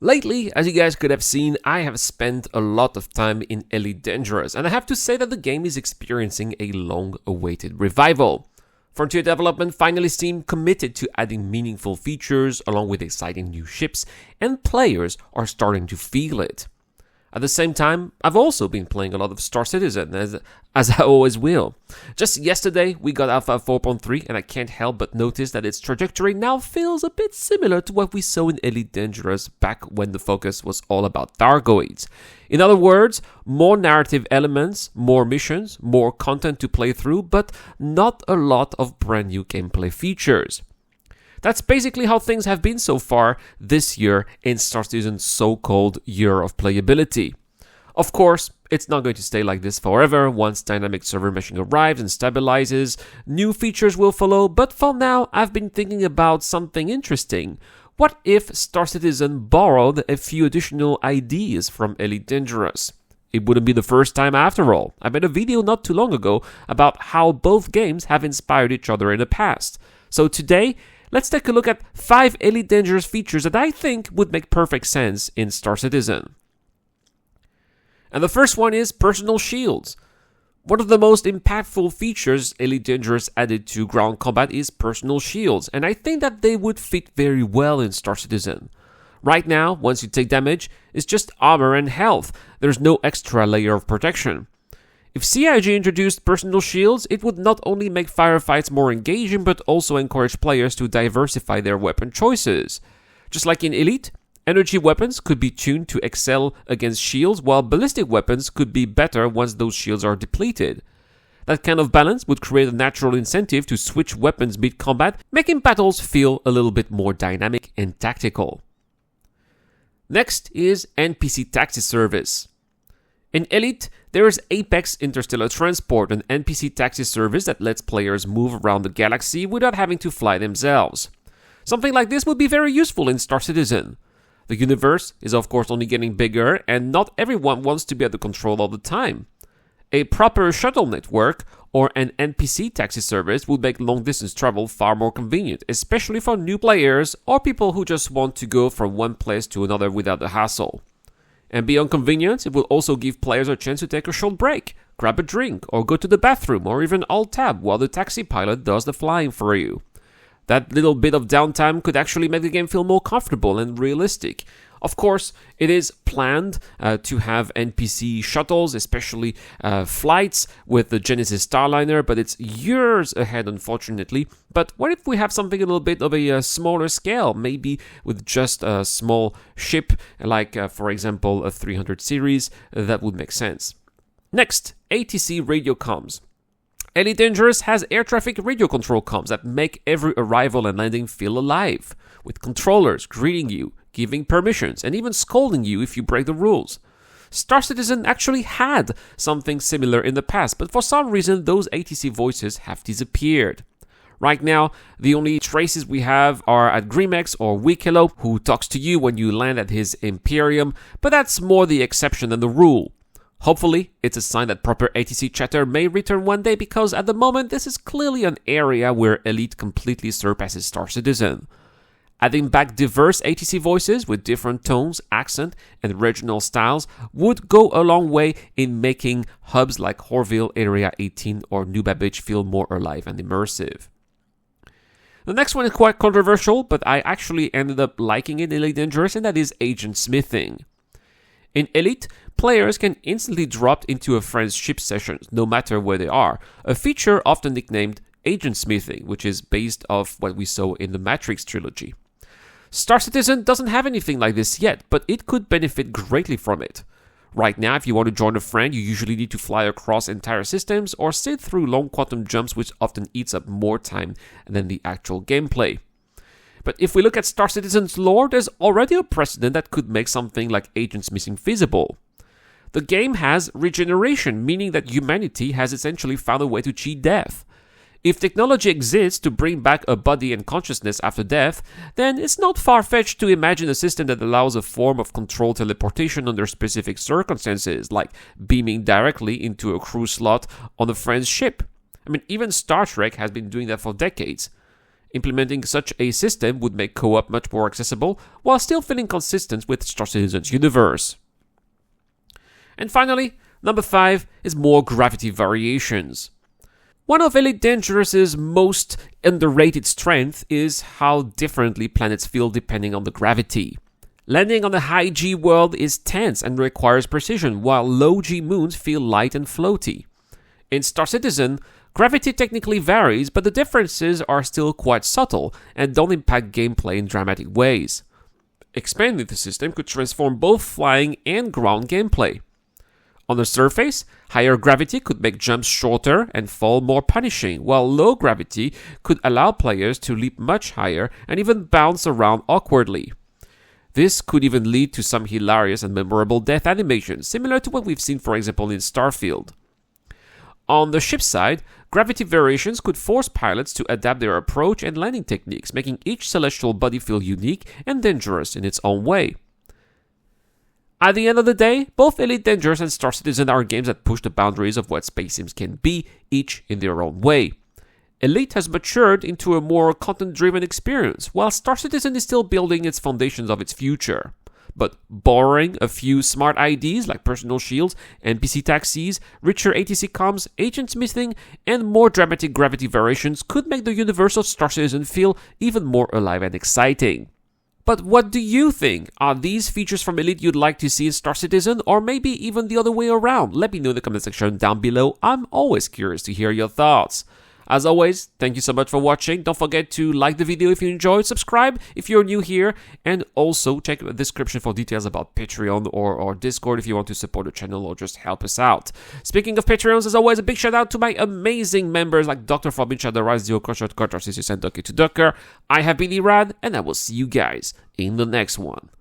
Lately, as you guys could have seen, I have spent a lot of time in Elite Dangerous, and I have to say that the game is experiencing a long-awaited revival. Frontier Development finally seemed committed to adding meaningful features along with exciting new ships, and players are starting to feel it. At the same time, I've also been playing a lot of Star Citizen, as I always will. Just yesterday, we got Alpha 4.3, and I can't help but notice that its trajectory now feels a bit similar to what we saw in Elite Dangerous back when the focus was all about Thargoids. In other words, more narrative elements, more missions, more content to play through, but not a lot of brand new gameplay features. That's basically how things have been so far this year in Star Citizen's so-called year of playability. Of course, it's not going to stay like this forever. Once dynamic server meshing arrives and stabilizes, new features will follow, but for now, I've been thinking about something interesting. What if Star Citizen borrowed a few additional ideas from Elite Dangerous? It wouldn't be the first time after all. I made a video not too long ago about how both games have inspired each other in the past. So today, let's take a look at 5 Elite Dangerous features that I think would make perfect sense in Star Citizen. And the first one is personal shields. One of the most impactful features Elite Dangerous added to ground combat is personal shields, and I think that they would fit very well in Star Citizen. Right now, once you take damage, it's just armor and health. There's no extra layer of protection. If CIG introduced personal shields, it would not only make firefights more engaging, but also encourage players to diversify their weapon choices. Just like in Elite, energy weapons could be tuned to excel against shields, while ballistic weapons could be better once those shields are depleted. That kind of balance would create a natural incentive to switch weapons mid-combat, making battles feel a little bit more dynamic and tactical. Next is NPC taxi service. In Elite, there is Apex Interstellar Transport, an NPC taxi service that lets players move around the galaxy without having to fly themselves. Something like this would be very useful in Star Citizen. The universe is of course only getting bigger, and not everyone wants to be at the control all the time. A proper shuttle network or an NPC taxi service would make long-distance travel far more convenient, especially for new players or people who just want to go from one place to another without the hassle. And beyond convenience, it will also give players a chance to take a short break, grab a drink, or go to the bathroom, or even alt-tab while the taxi pilot does the flying for you. That little bit of downtime could actually make the game feel more comfortable and realistic. Of course, it is planned to have NPC shuttles, especially flights with the Genesis Starliner, but it's years ahead, unfortunately. But what if we have something a little bit of a smaller scale, maybe with just a small ship, like, for example, a 300 series? That would make sense. Next, ATC Radio comms. Elite Dangerous has air traffic radio control comms that make every arrival and landing feel alive, with controllers greeting you, giving permissions, and even scolding you if you break the rules. Star Citizen actually had something similar in the past, but for some reason those ATC voices have disappeared. Right now, the only traces we have are at Grimex or Wikelo, who talks to you when you land at his Imperium, but that's more the exception than the rule. Hopefully, it's a sign that proper ATC chatter may return one day, because at the moment this is clearly an area where Elite completely surpasses Star Citizen. Adding back diverse ATC voices with different tones, accent, and regional styles would go a long way in making hubs like Horville, Area 18, or New Babbage feel more alive and immersive. The next one is quite controversial, but I actually ended up liking it in Elite Dangerous, and that is agent smithing. In Elite, players can instantly drop into a friend's ship sessions, no matter where they are, a feature often nicknamed agent smithing, which is based off what we saw in the Matrix trilogy. Star Citizen doesn't have anything like this yet, but it could benefit greatly from it. Right now, if you want to join a friend, you usually need to fly across entire systems or sit through long quantum jumps, which often eats up more time than the actual gameplay. But if we look at Star Citizen's lore, there's already a precedent that could make something like agent smithing feasible. The game has regeneration, meaning that humanity has essentially found a way to cheat death. If technology exists to bring back a body and consciousness after death, then it's not far-fetched to imagine a system that allows a form of controlled teleportation under specific circumstances, like beaming directly into a crew slot on a friend's ship. I mean, even Star Trek has been doing that for decades. Implementing such a system would make co-op much more accessible while still feeling consistent with Star Citizen's universe. And finally, number 5 is more gravity variations. One of Elite Dangerous's most underrated strengths is how differently planets feel depending on the gravity. Landing on a high G world is tense and requires precision, while low G moons feel light and floaty. In Star Citizen, gravity technically varies, but the differences are still quite subtle and don't impact gameplay in dramatic ways. Expanding the system could transform both flying and ground gameplay. On the surface, higher gravity could make jumps shorter and fall more punishing, while low gravity could allow players to leap much higher and even bounce around awkwardly. This could even lead to some hilarious and memorable death animations, similar to what we've seen, for example, in Starfield. On the ship side, gravity variations could force pilots to adapt their approach and landing techniques, making each celestial body feel unique and dangerous in its own way. At the end of the day, both Elite Dangerous and Star Citizen are games that push the boundaries of what space sims can be, each in their own way. Elite has matured into a more content-driven experience, while Star Citizen is still building its foundations of its future. But borrowing a few smart IDs like personal shields, NPC taxis, richer ATC comms, agent smithing, and more dramatic gravity variations could make the universe of Star Citizen feel even more alive and exciting. But what do you think? Are these features from Elite you'd like to see in Star Citizen, or maybe even the other way around? Let me know in the comment section down below. I'm always curious to hear your thoughts. As always, thank you so much for watching. Don't forget to like the video if you enjoyed, subscribe if you're new here, and also check the description for details about Patreon or Discord if you want to support the channel or just help us out. Speaking of Patreons, as always, a big shout out to my amazing members like Dr. Fabin Shadarai, Zio Koshot, Kotar, Sisus, and Doki to Docker. I have been Irad, and I will see you guys in the next one.